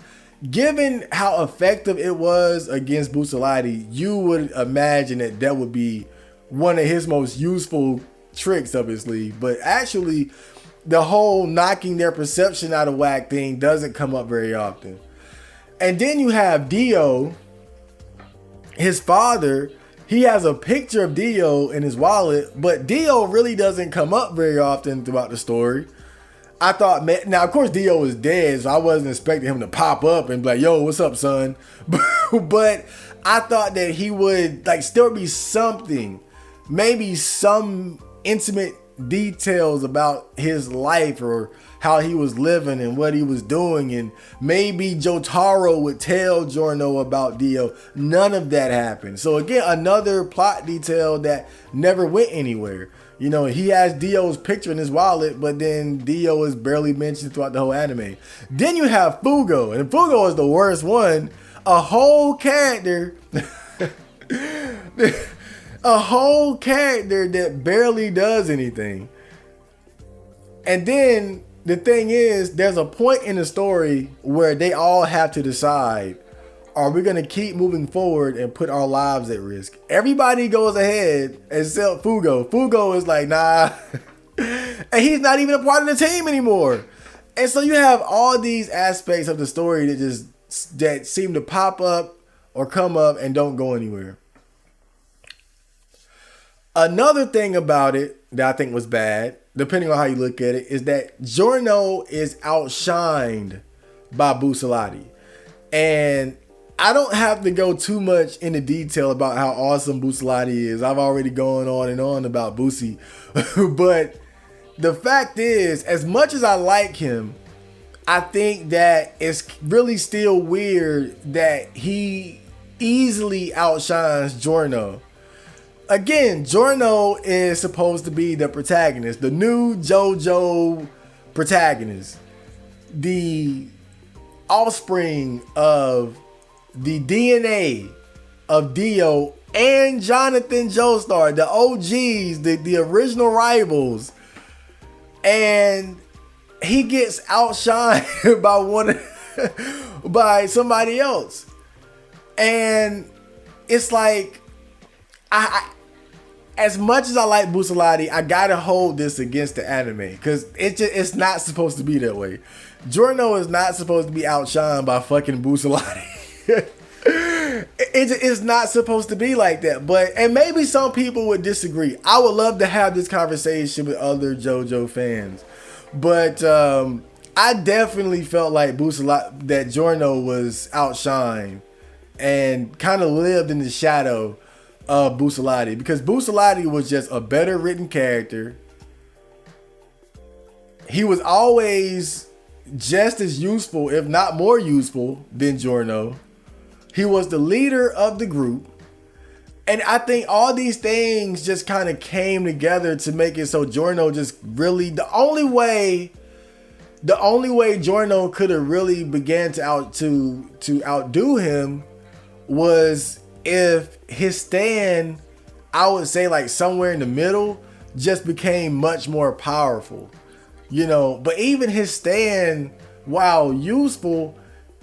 given how effective it was against Busalati, you would imagine that would be one of his most useful tricks up his sleeve. But actually, the whole knocking their perception out of whack thing doesn't come up very often. And then you have Dio, his father. He has a picture of Dio in his wallet, but Dio really doesn't come up very often throughout the story. I thought, man, now of course Dio was dead, so I wasn't expecting him to pop up and be like, yo, what's up, son? But I thought that he would like still be something, maybe some intimate details about his life or how he was living and what he was doing, and maybe Jotaro would tell Giorno about Dio. None of that happened. So again, another plot detail that never went anywhere. You know, he has Dio's picture in his wallet, but then Dio is barely mentioned throughout the whole anime. Then you have Fugo, and Fugo is the worst one. A whole character a whole character that barely does anything. And then the thing is, there's a point in the story where they all have to decide, are we going to keep moving forward and put our lives at risk? Everybody goes ahead except Fugo. Fugo is like, nah. And he's not even a part of the team anymore. And so you have all these aspects of the story that seem to pop up or come up and don't go anywhere. Another thing about it that I think was bad, depending on how you look at it, is that Giorno is outshined by Busalati. And I don't have to go too much into detail about how awesome Busalati is. I've already gone on and on about Busi. But the fact is, as much as I like him, I think that it's really still weird that he easily outshines Giorno. Again, Giorno is supposed to be the protagonist, the new JoJo protagonist, the offspring of the DNA of Dio and Jonathan Joestar, the OGs, the original rivals. And he gets outshined by somebody else. And it's like, I as much as I like Busalati, I gotta hold this against the anime because it's not supposed to be that way. Giorno is not supposed to be outshined by fucking Busalati. It's not supposed to be like that. And maybe some people would disagree. I would love to have this conversation with other JoJo fans, but I definitely felt like that Giorno was outshined and kind of lived in the shadow of Busalati, because Busalati was just a better written character. He was always just as useful, if not more useful, than Giorno. He was the leader of the group. And I think all these things just kind of came together to make it so Giorno just really, the only way Giorno could have really began to outdo him was if his stand, I would say like somewhere in the middle, just became much more powerful, but even his stand, while useful,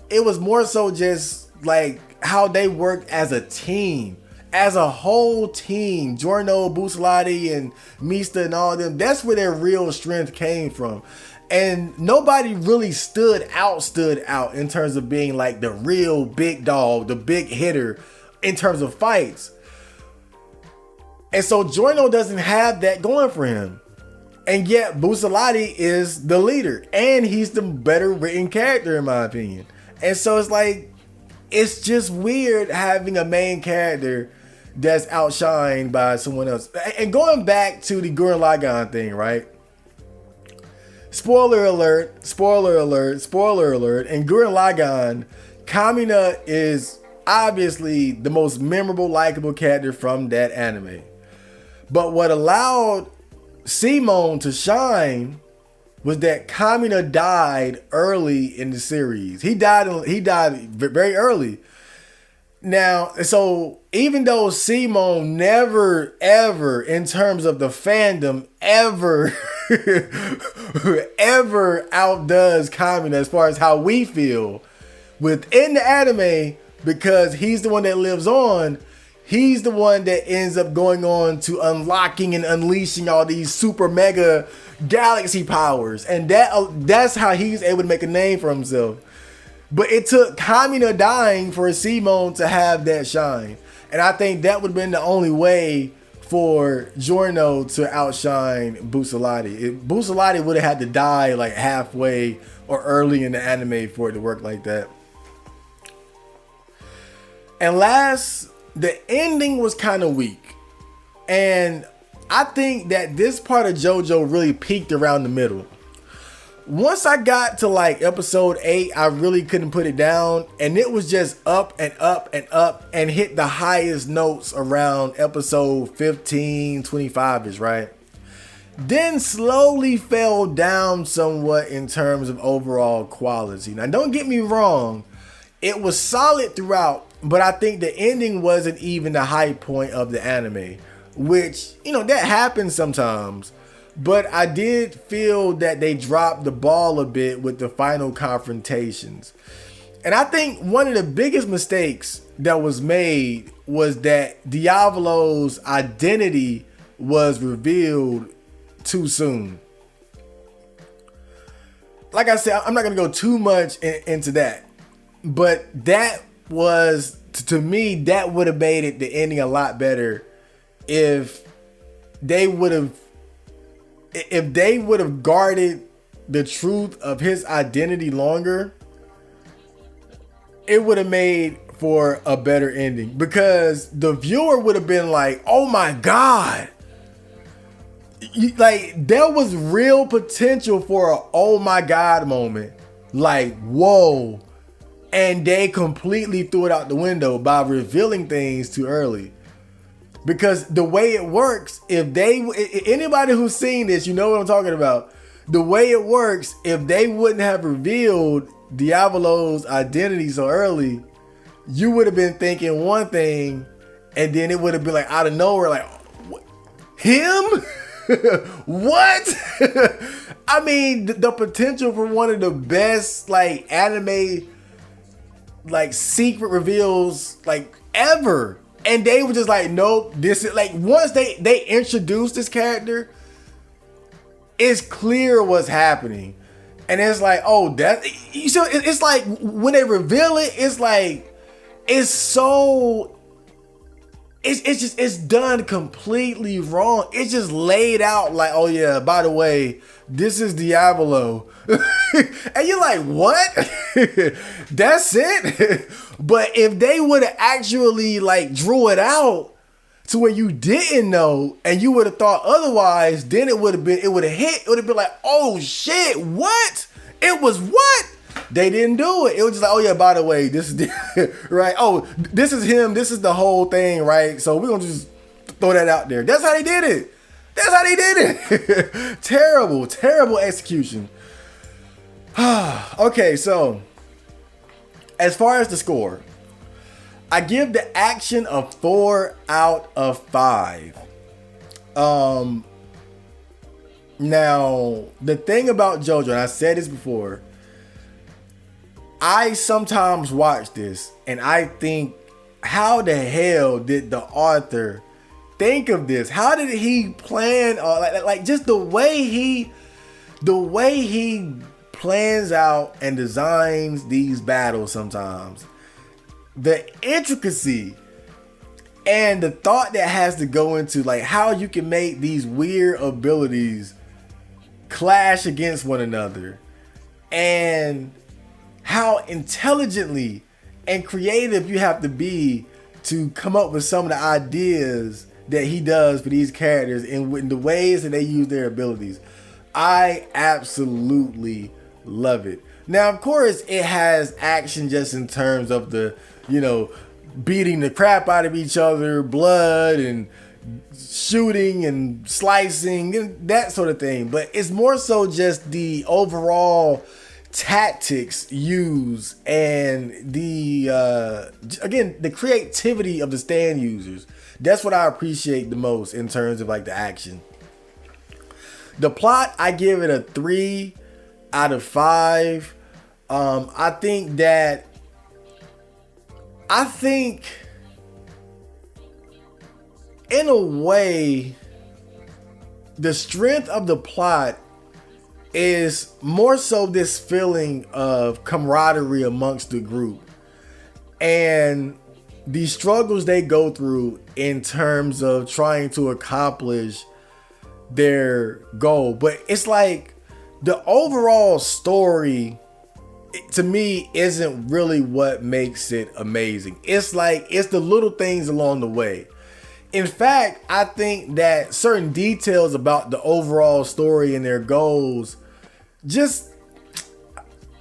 it was more so just like how they worked as a team, as a whole team. Giorno, Busalati, and Mista and all of them, that's where their real strength came from. And nobody really stood out in terms of being like the real big dog, the big hitter in terms of fights. And so Giorno doesn't have that going for him. And yet Busalati is the leader, and he's the better written character in my opinion. And so it's like, it's just weird having a main character that's outshined by someone else. And going back to the Gurren Lagann thing, right? Spoiler alert. In Gurren Lagann, Kamina is obviously the most memorable, likable character from that anime. But what allowed Simone to shine was that Kamina died early in the series. He died very early. Now, so even though Simone never, ever, in terms of the fandom, ever outdoes Kamina as far as how we feel within the anime, because he's the one that lives on, he's the one that ends up going on to unlocking and unleashing all these super mega galaxy powers. And that's how he's able to make a name for himself. But it took Kamina dying for Simone to have that shine. And I think that would have been the only way for Giorno to outshine Busalati. Busalati would have had to die like halfway or early in the anime for it to work like that. And last, the ending was kind of weak. And I think that this part of JoJo really peaked around the middle. Once I got to like episode 8, I really couldn't put it down. And it was just up and up and up and hit the highest notes around episode 15, 25-ish, right? Then slowly fell down somewhat in terms of overall quality. Now, don't get me wrong. It was solid throughout, but I think the ending wasn't even the high point of the anime, which, that happens sometimes. But I did feel that they dropped the ball a bit with the final confrontations. And I think one of the biggest mistakes that was made was that Diavolo's identity was revealed too soon. Like I said, I'm not going to go too much into that. But that was, to me, that would have made it the ending a lot better if they would have guarded the truth of his identity longer. It would have made for a better ending, because the viewer would have been like, oh my God. Like, there was real potential for a oh my God moment. Like, whoa. And they completely threw it out the window by revealing things too early. Because the way it works, anybody who's seen this, you know what I'm talking about. The way it works, if they wouldn't have revealed Diavolo's identity so early, you would have been thinking one thing, and then it would have been like out of nowhere, like, what? Him? What? I mean, the potential for one of the best like anime like secret reveals like ever, and they were just like, nope. This is like once they introduced this character, it's clear what's happening, and it's like, oh, that you see, it's like when they reveal it, it's like it's so. It's just, it's done completely wrong. It's just laid out like, oh yeah, by the way, this is Diablo. And you're like, what? That's it? But if they would have actually like drew it out to where you didn't know and you would have thought otherwise, then it would have hit. It would have been like, oh shit, what? It was what? They didn't do it. It was just like, oh yeah, by the way, this is right. Oh, this is him. This is the whole thing, right? So we're gonna just throw that out there. That's how they did it. That's how they did it. Terrible execution. Okay, so as far as the score, I give the action a 4 out of 5. Now the thing about Jojo, and I said this before, I sometimes watch this and I think, how the hell did the author think of this? How did he plan? Like just the way he plans out and designs these battles sometimes. The intricacy and the thought that has to go into like how you can make these weird abilities clash against one another, and how intelligently and creative you have to be to come up with some of the ideas that he does for these characters in the ways that they use their abilities. I absolutely love it. Now, of course, it has action just in terms of the, beating the crap out of each other, blood and shooting and slicing and that sort of thing. But it's more so just the overall tactics used and the again, the creativity of the stand users. That's what I appreciate the most in terms of like the action. The plot, I give it a 3 out of 5. I think in a way the strength of the plot is more so this feeling of camaraderie amongst the group and the struggles they go through in terms of trying to accomplish their goal. But it's like the overall story, to me, isn't really what makes it amazing. It's like, it's the little things along the way. In fact, I think that certain details about the overall story and their goals, just,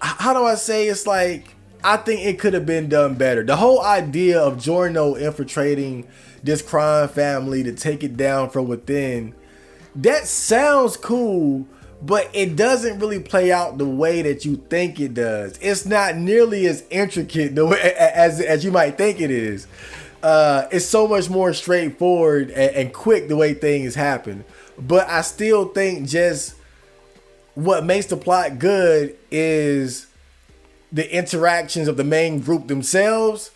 how do I say, it's like, I think it could have been done better. The whole idea of Giorno infiltrating this crime family to take it down from within, that sounds cool, but it doesn't really play out the way that you think it does. It's not nearly as intricate the way, as you might think it is. It's so much more straightforward and quick the way things happen. But I still think just what makes the plot good is the interactions of the main group themselves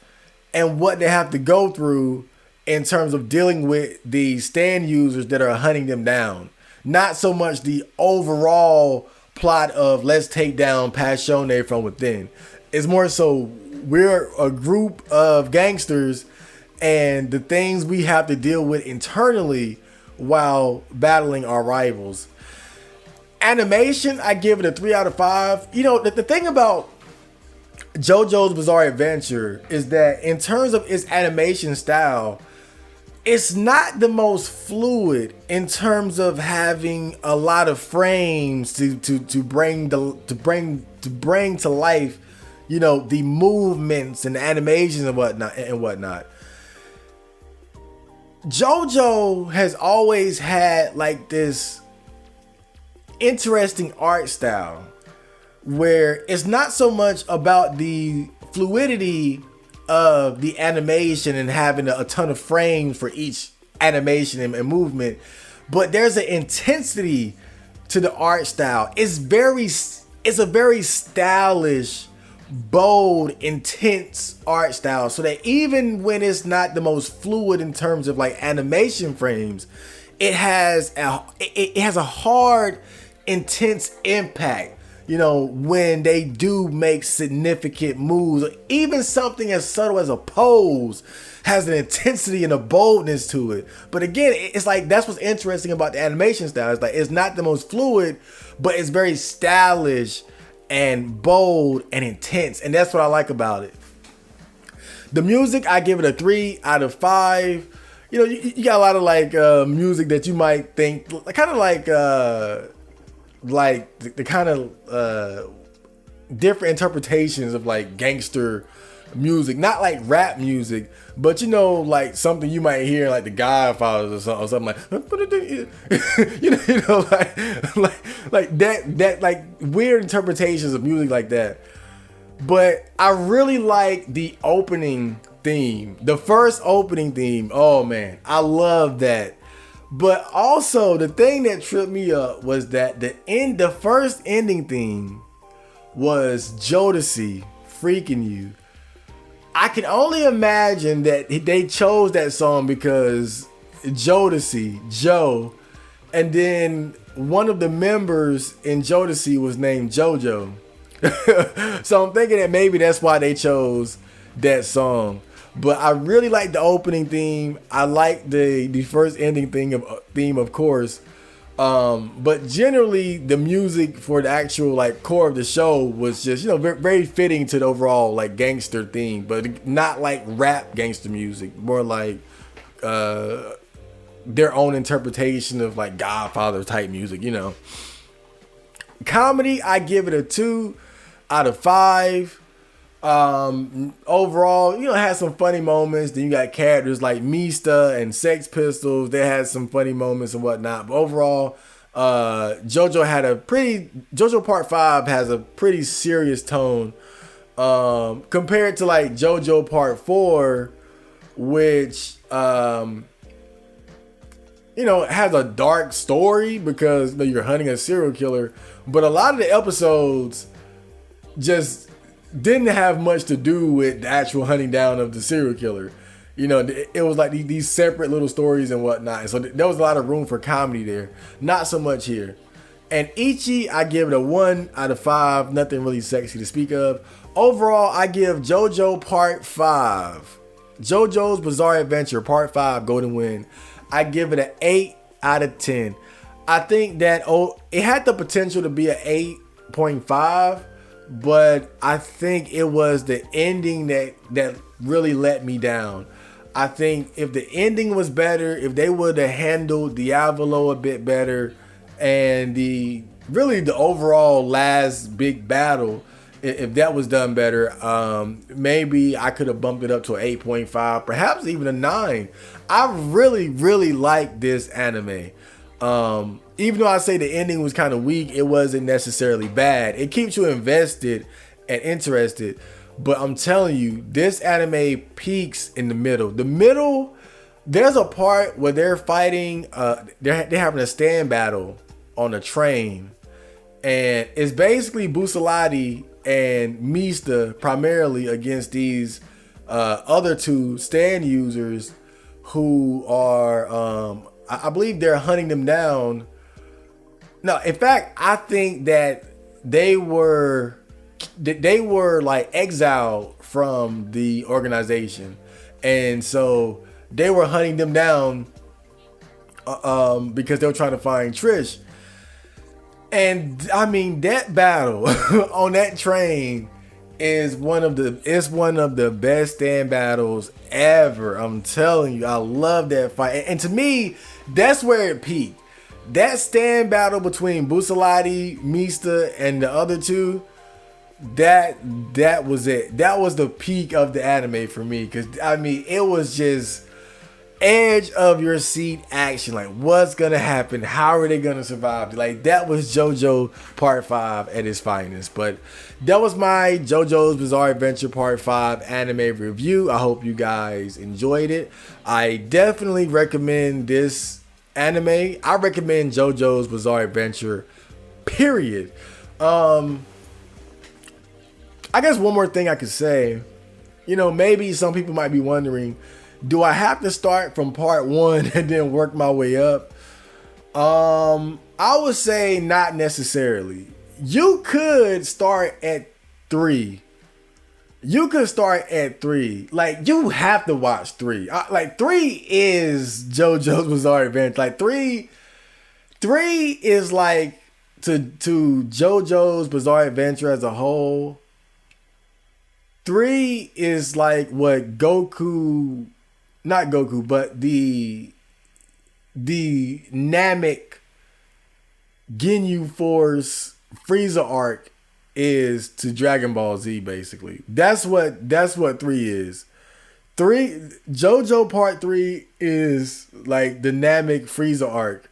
and what they have to go through in terms of dealing with the stand users that are hunting them down. Not so much the overall plot of let's take down Passione from within. It's more so we're a group of gangsters and the things we have to deal with internally while battling our rivals. Animation, I give it a 3 out of 5. The thing about JoJo's Bizarre Adventure is that in terms of its animation style, it's not the most fluid in terms of having a lot of frames to bring to life, the movements and the animations and whatnot. JoJo has always had like this interesting art style where it's not so much about the fluidity of the animation and having a ton of frames for each animation and movement, but there's an intensity to the art style. It's a very stylish, bold, intense art style, so that even when it's not the most fluid in terms of like animation frames, it has a hard, intense impact, you know, when they do make significant moves. Even something as subtle as a pose has an intensity and a boldness to it. But again, it's like, that's what's interesting about the animation style. It's like, it's not the most fluid, but it's very stylish and bold and intense. And that's what I like about it. The music, I give it a 3 out of 5. You know, you got a lot of like music that you might think kind of like the kind of different interpretations of like gangster music, not like rap music, but you know, like something you might hear like the Godfathers or something like you know like that like weird interpretations of music like that. But I really like the opening theme, the first opening theme. Oh man, I love that. But also the thing that tripped me up was that the first ending theme was Jodeci, Freaking You. I can only imagine that they chose that song because Jodeci, Joe, and then one of the members in Jodeci was named Jojo. So I'm thinking that maybe that's why they chose that song. But I really like the opening theme. I like the first ending theme, of course. But generally, the music for the actual like core of the show was just, you know, very, very fitting to the overall like gangster theme, but not like rap gangster music. More like their own interpretation of like Godfather type music, you know. Comedy, I give it a 2 out of 5. Overall, you know, it had some funny moments. Then you got characters like Mista and Sex Pistols. They had some funny moments and whatnot. But overall, Jojo Part 5 has a pretty serious tone. Compared to like Jojo Part 4, which, you know, has a dark story because, you know, you're hunting a serial killer. But a lot of the episodes just didn't have much to do with the actual hunting down of the serial killer. You know, it was like these separate little stories and whatnot. So there was a lot of room for comedy there. Not so much here. And Ichi, I give it a 1 out of 5. Nothing really sexy to speak of. Overall, I give JoJo Part 5, JoJo's Bizarre Adventure Part 5 Golden Wind, I give it an 8 out of 10. I think that it had the potential to be an 8.5. But I think it was the ending that really let me down. I think if the ending was better, if they would have handled Diavolo a bit better, and the overall last big battle, if that was done better, maybe I could have bumped it up to an 8.5, perhaps even a 9. I really, really like this anime. Even though I say the ending was kind of weak, it wasn't necessarily bad. It keeps you invested and interested. But I'm telling you, this anime peaks in the middle. There's a part where they're fighting, they're having a stand battle on a train. And it's basically Busalati and Mista primarily against these other two stand users who are, I believe they're hunting them down. No, in fact, I think that they were like exiled from the organization, and so they were hunting them down because they were trying to find Trish. And I mean, that battle on that train is one of the best stand battles ever. I'm telling you, I love that fight, and to me, that's where it peaked. That stand battle between Busalati, Mista, and the other two, that was it. That was the peak of the anime for me. Because, I mean, it was just edge of your seat action. Like, what's going to happen? How are they going to survive? Like, that was JoJo Part 5 at its finest. But that was my JoJo's Bizarre Adventure Part 5 anime review. I hope you guys enjoyed it. I definitely recommend this anime, I recommend JoJo's Bizarre Adventure. Period. I guess one more thing I could say, maybe some people might be wondering, do I have to start from part 1 and then work my way up? I would say not necessarily. You could start at 3. Like, you have to watch 3. Like, 3 is JoJo's Bizarre Adventure. Like, 3 is like to JoJo's Bizarre Adventure as a whole. 3 is like what Goku, not Goku, but the Namek Ginyu Force Frieza arc is to Dragon Ball Z, basically. That's what 3 is. JoJo Part 3 is like the Namek Frieza arc.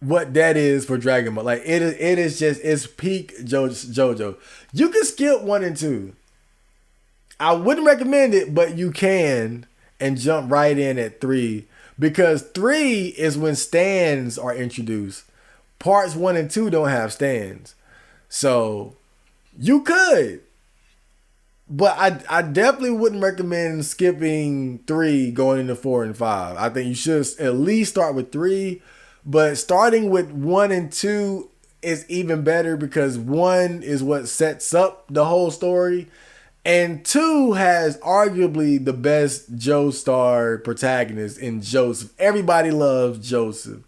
What that is for Dragon Ball. Like, it's peak JoJo. You can skip 1 and 2. I wouldn't recommend it, but you can, and jump right in at 3, because 3 is when stands are introduced. Parts 1 and 2 don't have stands. So you could, but I definitely wouldn't recommend skipping 3 going into 4 and 5. I think you should at least start with 3, but starting with 1 and 2 is even better, because 1 is what sets up the whole story, and 2 has arguably the best Joestar protagonist in Joseph. Everybody loves Joseph.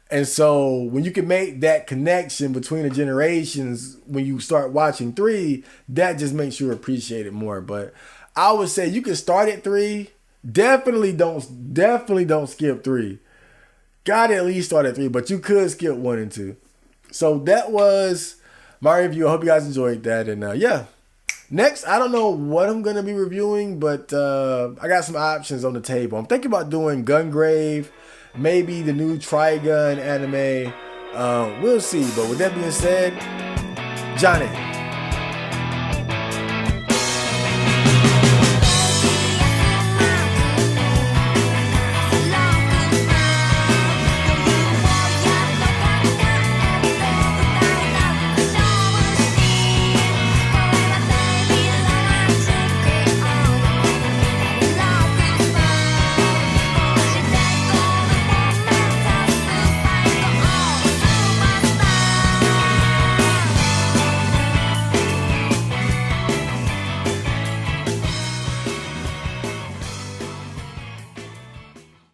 And so when you can make that connection between the generations, when you start watching 3, that just makes you appreciate it more. But I would say you can start at 3. Definitely don't skip 3. Gotta at least start at 3, but you could skip 1 and 2. So that was my review. I hope you guys enjoyed that. And yeah. Next, I don't know what I'm going to be reviewing, but I got some options on the table. I'm thinking about doing Gungrave, maybe the new Trigun anime. We'll see. But with that being said, Johnny.